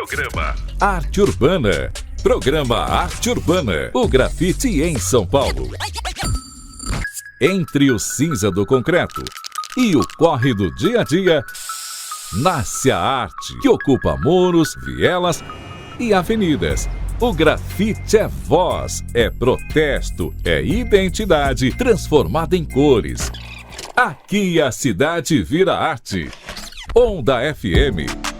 Programa Arte Urbana. Programa Arte Urbana. O grafite em São Paulo. Entre o cinza do concreto e o corre do dia a dia, nasce a arte que ocupa muros, vielas e avenidas. O grafite é voz, é protesto, é identidade transformada em cores. Aqui a cidade vira arte. Onda FM.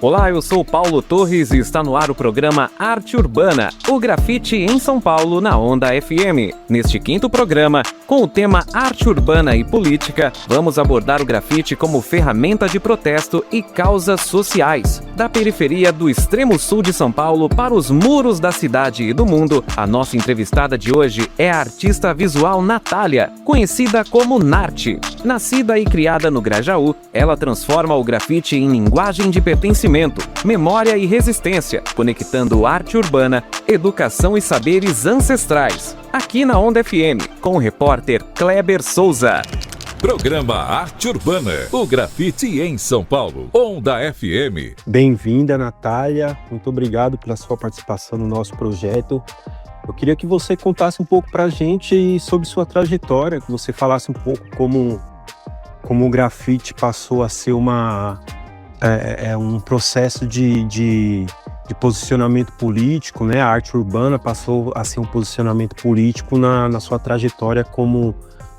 Olá, eu sou Paulo Torres e está no ar o programa Arte Urbana, o grafite em São Paulo na Onda FM. Neste quinto programa, com o tema Arte Urbana e Política, vamos abordar o grafite como ferramenta de protesto e causas sociais. Da periferia do extremo sul de São Paulo para os muros da cidade e do mundo, a nossa entrevistada de hoje é a artista visual Natália, conhecida como Narte. Nascida e criada no Grajaú, ela transforma o grafite em linguagem de pertencimento, memória e resistência, conectando arte urbana, educação e saberes ancestrais. Aqui na Onda FM, com o repórter Kleber Souza. Programa Arte Urbana, o grafite em São Paulo. Onda FM. Bem-vinda, Natália. Muito obrigado pela sua participação no nosso projeto. Eu queria que você contasse um pouco pra gente sobre sua trajetória, que você falasse um pouco como o grafite passou a ser um processo de posicionamento político, né? A arte urbana passou a ser um posicionamento político na sua trajetória como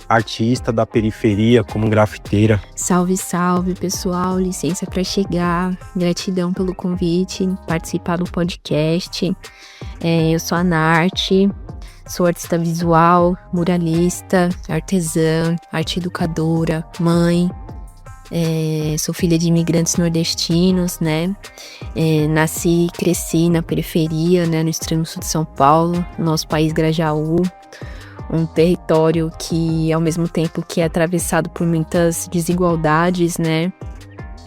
artista da periferia, como grafiteira. Salve, salve, pessoal. Licença para chegar. Gratidão pelo convite, participar do podcast. Eu sou a Narte, sou artista visual, muralista, artesã, arte educadora, mãe. Sou filha de imigrantes nordestinos, né? Nasci e cresci na periferia, né? No extremo sul de São Paulo, no nosso país Grajaú. Um território que, ao mesmo tempo que é atravessado por muitas desigualdades, né?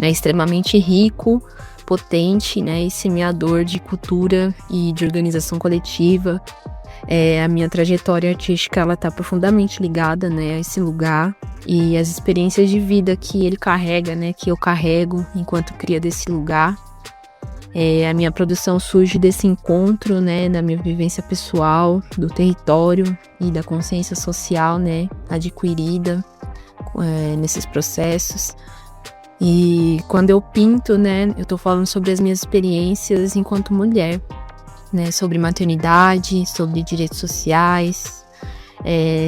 É extremamente rico, potente, né? E semeador de cultura e de organização coletiva. A minha trajetória artística, ela tá profundamente ligada, né, a esse lugar e as experiências de vida que ele carrega, né, que eu carrego enquanto cria desse lugar. A minha produção surge desse encontro, né, da minha vivência pessoal, do território e da consciência social, né, adquirida nesses processos. E quando eu pinto, né, eu tô falando sobre as minhas experiências enquanto mulher, né, sobre maternidade, sobre direitos sociais,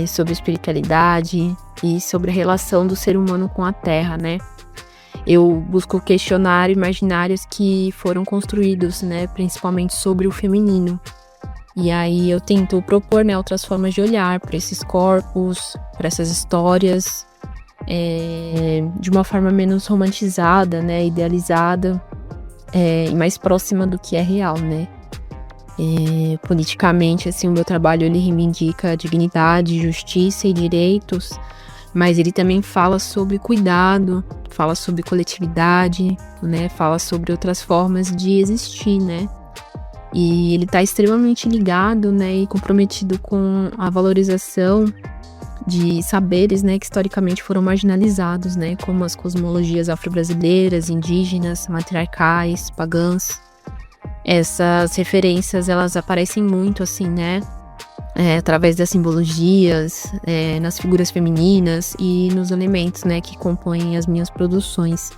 sobre espiritualidade e sobre a relação do ser humano com a terra, né. Eu busco questionar imaginários que foram construídos, né, principalmente sobre o feminino. E aí eu tento propor, né, outras formas de olhar para esses corpos, para essas histórias, de uma forma menos romantizada, né, idealizada, e mais próxima do que é real, né. Politicamente, assim, o meu trabalho ele reivindica dignidade, justiça e direitos, mas ele também fala sobre cuidado, fala sobre coletividade, né, fala sobre outras formas de existir, né, e ele está extremamente ligado, né, e comprometido com a valorização de saberes, né, que historicamente foram marginalizados, né, como as cosmologias afro-brasileiras, indígenas, matriarcais, pagãs. Essas referências, elas aparecem muito, assim, né, através das simbologias, nas figuras femininas e nos elementos, né, que compõem as minhas produções.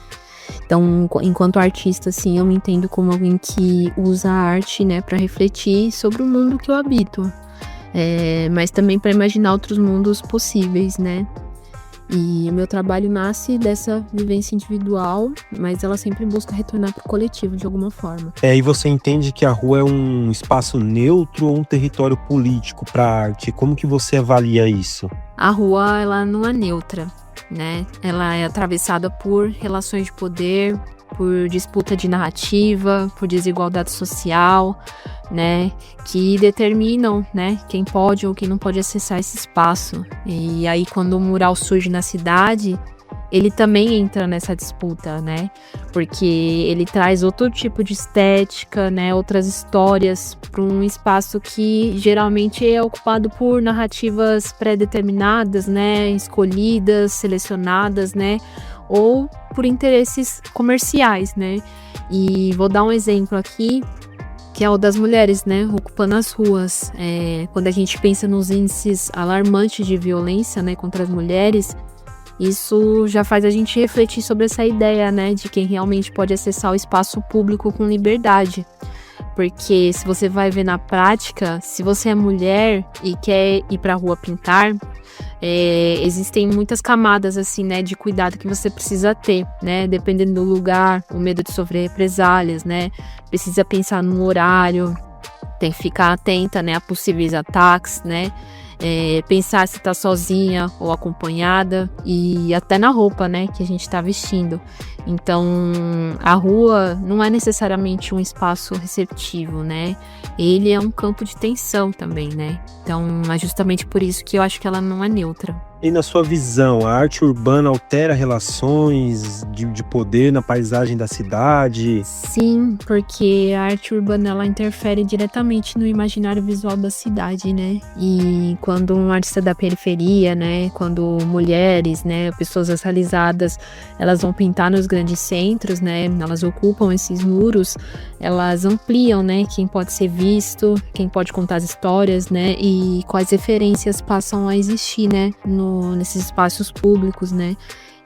Então, enquanto artista, assim, eu me entendo como alguém que usa a arte, né, para refletir sobre o mundo que eu habito, mas também para imaginar outros mundos possíveis, né. E o meu trabalho nasce dessa vivência individual, mas ela sempre busca retornar para o coletivo de alguma forma. E você entende que a rua é um espaço neutro ou um território político para a arte? Como que você avalia isso? A rua, ela não é neutra, né? Ela é atravessada por relações de poder, por disputa de narrativa, por desigualdade social, né, que determinam, né, quem pode ou quem não pode acessar esse espaço. E aí, quando o mural surge na cidade, ele também entra nessa disputa, né, porque ele traz outro tipo de estética, né, outras histórias para um espaço que geralmente é ocupado por narrativas pré-determinadas, né, escolhidas, selecionadas, né, ou por interesses comerciais, né? E vou dar um exemplo aqui, que é o das mulheres, né, ocupando as ruas. Quando a gente pensa nos índices alarmantes de violência, né, contra as mulheres, isso já faz a gente refletir sobre essa ideia, né, de quem realmente pode acessar o espaço público com liberdade. Porque se você vai ver na prática, se você é mulher e quer ir pra rua pintar, existem muitas camadas assim, né, de cuidado que você precisa ter, né, dependendo do lugar, o medo de sofrer represálias, né, precisa pensar no horário, tem que ficar atenta, né, a possíveis ataques, né, pensar se tá sozinha ou acompanhada e até na roupa, né, que a gente tá vestindo. Então, a rua não é necessariamente um espaço receptivo, né? Ele é um campo de tensão também, né? Então, é justamente por isso que eu acho que ela não é neutra. E na sua visão, a arte urbana altera relações de poder na paisagem da cidade? Sim, porque a arte urbana ela interfere diretamente no imaginário visual da cidade, né? E quando um artista da periferia, né, quando mulheres, né, pessoas racializadas, elas vão pintar nos grandes centros, né, elas ocupam esses muros, elas ampliam, né, quem pode ser visto, quem pode contar as histórias, né, e quais referências passam a existir, né, nesses espaços públicos, né?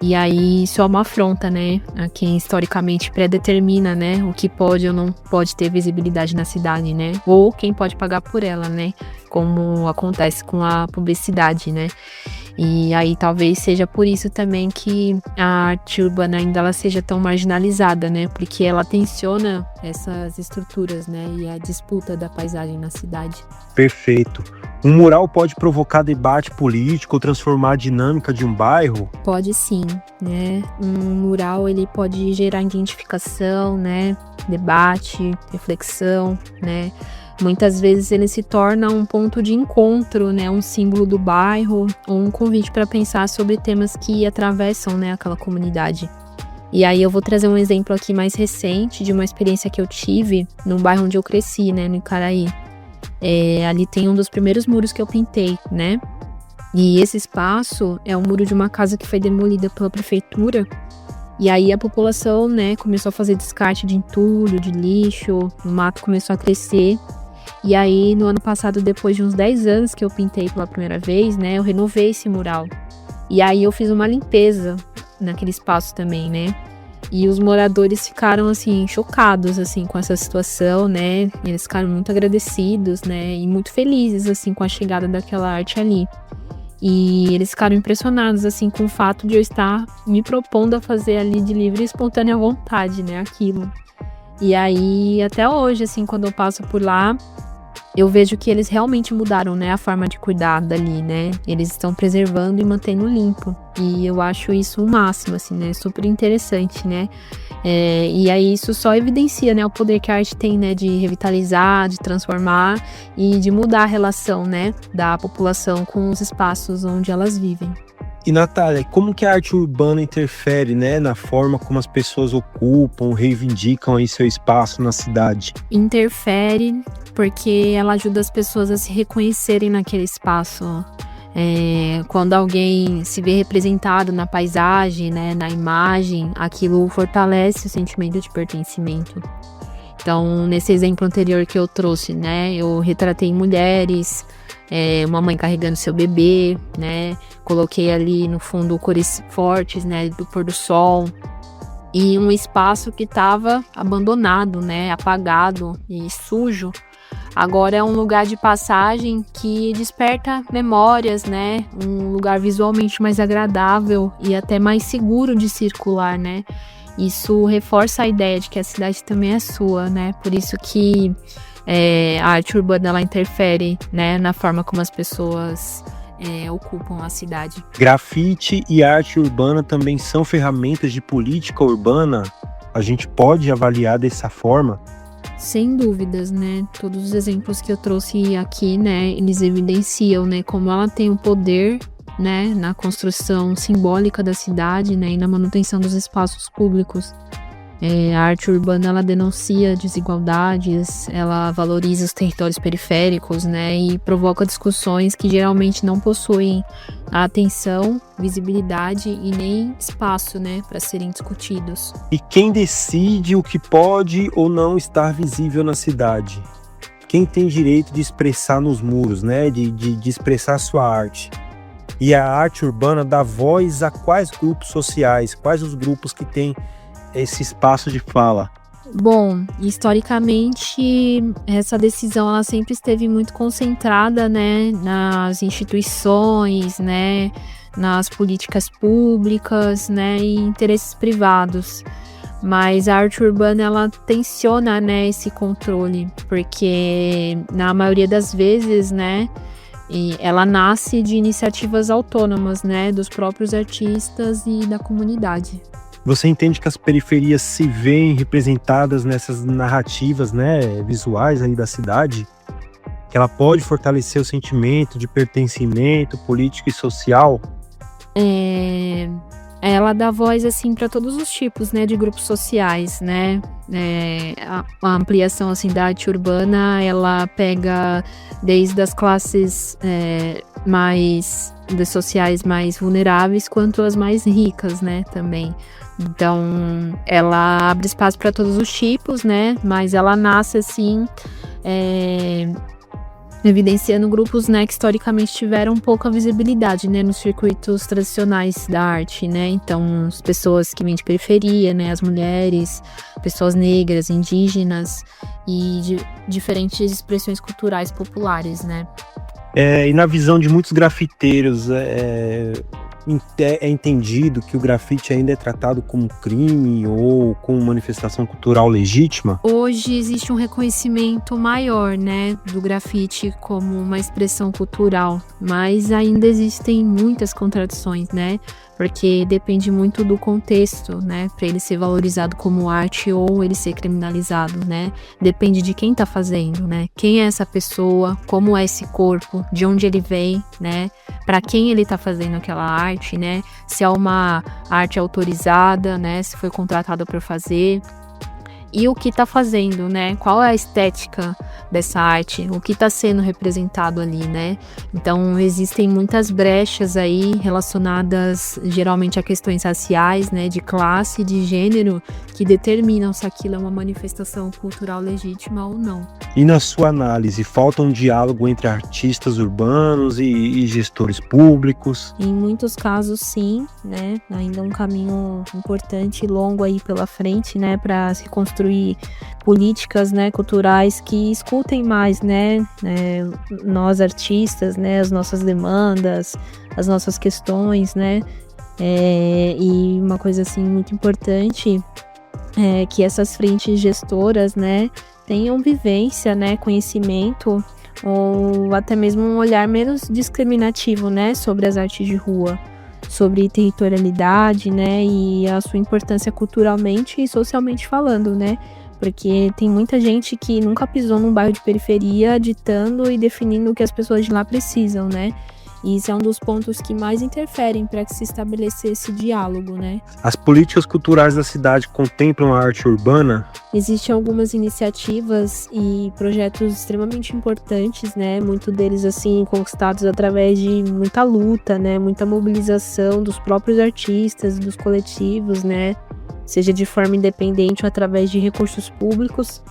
E aí isso é uma afronta, né, a quem historicamente predetermina, né, o que pode ou não pode ter visibilidade na cidade, né, ou quem pode pagar por ela, né, como acontece com a publicidade, né. E aí talvez seja por isso também que a arte urbana ainda ela seja tão marginalizada, né, porque ela tensiona essas estruturas, né, e a disputa da paisagem na cidade. Perfeito. Um mural pode provocar debate político ou transformar a dinâmica de um bairro? Pode sim, né? Um mural ele pode gerar identificação, né? Debate, reflexão, né? Muitas vezes ele se torna um ponto de encontro, né? Um símbolo do bairro ou um convite para pensar sobre temas que atravessam, né, aquela comunidade. E aí eu vou trazer um exemplo aqui mais recente de uma experiência que eu tive no bairro onde eu cresci, né? No Icaraí. Ali tem um dos primeiros muros que eu pintei, né? E esse espaço é o muro de uma casa que foi demolida pela prefeitura. E aí a população, né, começou a fazer descarte de entulho, de lixo, o mato começou a crescer. E aí no ano passado, depois de uns 10 anos que eu pintei pela primeira vez, né, eu renovei esse mural. E aí eu fiz uma limpeza naquele espaço também, né? E os moradores ficaram, assim, chocados, assim, com essa situação, né? Eles ficaram muito agradecidos, né? E muito felizes, assim, com a chegada daquela arte ali. E eles ficaram impressionados, assim, com o fato de eu estar me propondo a fazer ali de livre e espontânea vontade, né? Aquilo. E aí, até hoje, assim, quando eu passo por lá, eu vejo que eles realmente mudaram, né, a forma de cuidar dali, né? Eles estão preservando e mantendo limpo. E eu acho isso o máximo, assim, né? Super interessante, né? E aí isso só evidencia, né, o poder que a arte tem, né, de revitalizar, de transformar e de mudar a relação, né, da população com os espaços onde elas vivem. E Natália, como que a arte urbana interfere, né, na forma como as pessoas ocupam, reivindicam aí seu espaço na cidade? Interfere porque ela ajuda as pessoas a se reconhecerem naquele espaço. Quando alguém se vê representado na paisagem, né, na imagem, aquilo fortalece o sentimento de pertencimento. Então, nesse exemplo anterior que eu trouxe, né, eu retratei mulheres, uma mãe carregando seu bebê, né, coloquei ali no fundo cores fortes, né, do pôr do sol, e um espaço que estava abandonado, né, apagado e sujo. Agora é um lugar de passagem que desperta memórias, né? Um lugar visualmente mais agradável e até mais seguro de circular, né? Isso reforça a ideia de que a cidade também é sua, né? Por isso que a arte urbana ela interfere, né, na forma como as pessoas ocupam a cidade. Grafite e arte urbana também são ferramentas de política urbana? A gente pode avaliar dessa forma? Sem dúvidas, né? Todos os exemplos que eu trouxe aqui, né, eles evidenciam, né, como ela tem o poder, né, na construção simbólica da cidade, né, e na manutenção dos espaços públicos. A arte urbana, ela denuncia desigualdades, ela valoriza os territórios periféricos, né, e provoca discussões que geralmente não possuem a atenção, visibilidade e nem espaço, né, para serem discutidos. E quem decide o que pode ou não estar visível na cidade? Quem tem direito de expressar nos muros, né, de expressar sua arte? E a arte urbana dá voz a quais grupos sociais? Quais os grupos que têm esse espaço de fala? Bom, historicamente, essa decisão ela sempre esteve muito concentrada, né, nas instituições, né, nas políticas públicas, né, e interesses privados. Mas a arte urbana, ela tensiona, né, esse controle, porque na maioria das vezes, né, ela nasce de iniciativas autônomas, né, dos próprios artistas e da comunidade. Você entende que as periferias se veem representadas nessas narrativas, né, visuais aí da cidade? Que ela pode fortalecer o sentimento de pertencimento político e social? Ela dá voz, assim, para todos os tipos, né, de grupos sociais, né? A ampliação, assim, da arte urbana, ela pega desde as classes sociais mais vulneráveis, quanto as mais ricas, né, também. Então, ela abre espaço para todos os tipos, né? Mas ela nasce, assim, evidenciando grupos, né, que historicamente tiveram pouca visibilidade, né, nos circuitos tradicionais da arte, né? Então, as pessoas que vêm de periferia, né, as mulheres, pessoas negras, indígenas e diferentes expressões culturais populares, né? E na visão de muitos grafiteiros, é entendido que o grafite ainda é tratado como crime ou como manifestação cultural legítima? Hoje existe um reconhecimento maior, né, do grafite como uma expressão cultural, mas ainda existem muitas contradições, né? Porque depende muito do contexto, né, para ele ser valorizado como arte ou ele ser criminalizado, né? Depende de quem tá fazendo, né? Quem é essa pessoa, como é esse corpo, de onde ele vem, né? Para quem ele tá fazendo aquela arte, né? Se é uma arte autorizada, né? Se foi contratado para fazer. E o que tá fazendo, né? Qual é a estética dessa arte? O que tá sendo representado ali, né? Então, existem muitas brechas aí relacionadas geralmente a questões raciais, né? De classe, de gênero, que determinam se aquilo é uma manifestação cultural legítima ou não. E na sua análise, falta um diálogo entre artistas urbanos e gestores públicos? Em muitos casos, sim, né? Ainda um caminho importante e longo aí pela frente, né? Para se construir políticas, né, culturais que escutem mais, né, nós artistas, né, as nossas demandas, as nossas questões, né, e uma coisa assim muito importante é que essas frentes gestoras, né, tenham vivência, né, conhecimento ou até mesmo um olhar menos discriminativo, né, sobre as artes de rua, sobre territorialidade, né, e a sua importância culturalmente e socialmente falando, né, porque tem muita gente que nunca pisou num bairro de periferia ditando e definindo o que as pessoas de lá precisam, né, e isso é um dos pontos que mais interferem para que se estabeleça esse diálogo, né. As políticas culturais da cidade contemplam a arte urbana? Existem algumas iniciativas e projetos extremamente importantes, né? Muitos deles, assim, conquistados através de muita luta, né? Muita mobilização dos próprios artistas, dos coletivos, né? Seja de forma independente ou através de recursos públicos.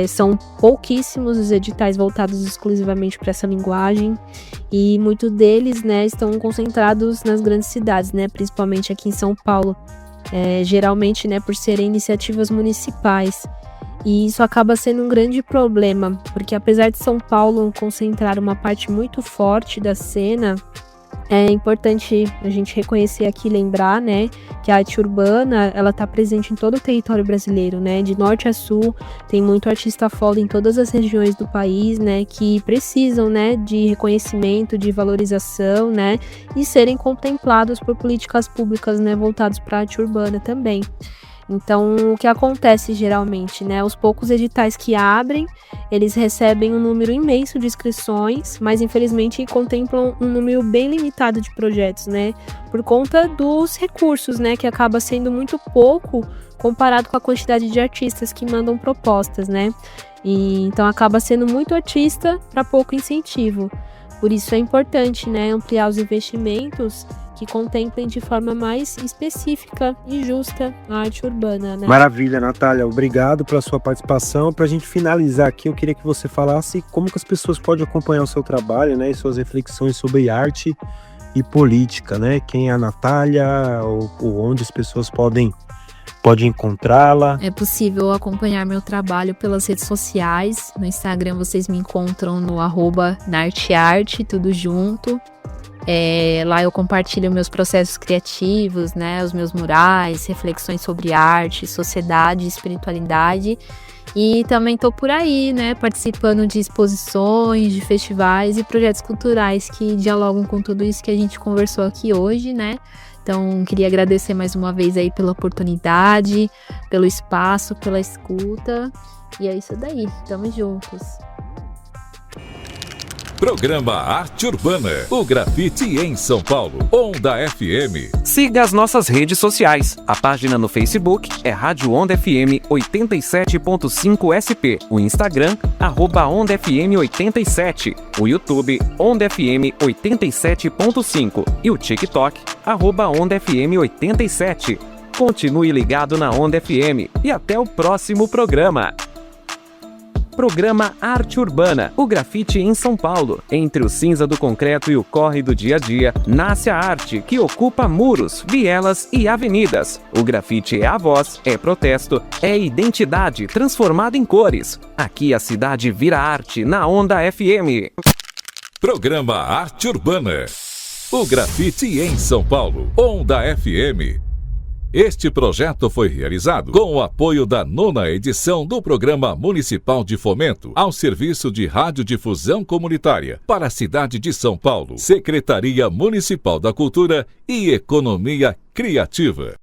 São pouquíssimos os editais voltados exclusivamente para essa linguagem e muitos deles, né, estão concentrados nas grandes cidades, né? Principalmente aqui em São Paulo. Geralmente, né, por serem iniciativas municipais. E isso acaba sendo um grande problema, porque apesar de São Paulo concentrar uma parte muito forte da cena, é importante a gente reconhecer aqui e lembrar, né, que a arte urbana, ela tá presente em todo o território brasileiro, né, de norte a sul, tem muito artista foda em todas as regiões do país, né, que precisam, né, de reconhecimento, de valorização, né, e serem contemplados por políticas públicas, né, voltadas para a arte urbana também. Então, o que acontece geralmente, né? Os poucos editais que abrem, eles recebem um número imenso de inscrições, mas infelizmente contemplam um número bem limitado de projetos, né? Por conta dos recursos, né? Que acaba sendo muito pouco comparado com a quantidade de artistas que mandam propostas, né? E então acaba sendo muito artista para pouco incentivo. Por isso é importante, né, ampliar os investimentos que contemplem de forma mais específica e justa a arte urbana, né? Maravilha, Natália. Obrigado pela sua participação. Para a gente finalizar aqui, eu queria que você falasse como que as pessoas podem acompanhar o seu trabalho, né, e suas reflexões sobre arte e política, né? Quem é a Natália, ou onde as pessoas podem encontrá-la. É possível acompanhar meu trabalho pelas redes sociais. No Instagram vocês me encontram no @nartearte, tudo junto. Lá eu compartilho meus processos criativos, né, os meus murais, reflexões sobre arte, sociedade, espiritualidade. E também tô por aí, né, participando de exposições, de festivais e projetos culturais que dialogam com tudo isso que a gente conversou aqui hoje, né? Então, queria agradecer mais uma vez aí pela oportunidade, pelo espaço, pela escuta. E é isso daí, tamo juntos. Programa Arte Urbana, o grafite em São Paulo, Onda FM. Siga as nossas redes sociais. A página no Facebook é Rádio Onda FM 87.5 SP. O Instagram, @OndaFM87. O YouTube, Onda FM 87.5. E o TikTok, @OndaFM87. Continue ligado na Onda FM e até o próximo programa. Programa Arte Urbana, o grafite em São Paulo. Entre o cinza do concreto e o corre do dia a dia, nasce a arte que ocupa muros, vielas e avenidas. O grafite é a voz, é protesto, é identidade transformada em cores. Aqui a cidade vira arte na Onda FM. Programa Arte Urbana, o grafite em São Paulo, Onda FM. Este projeto foi realizado com o apoio da 9ª edição do Programa Municipal de Fomento ao Serviço de Radiodifusão Comunitária para a cidade de São Paulo, Secretaria Municipal da Cultura e Economia Criativa.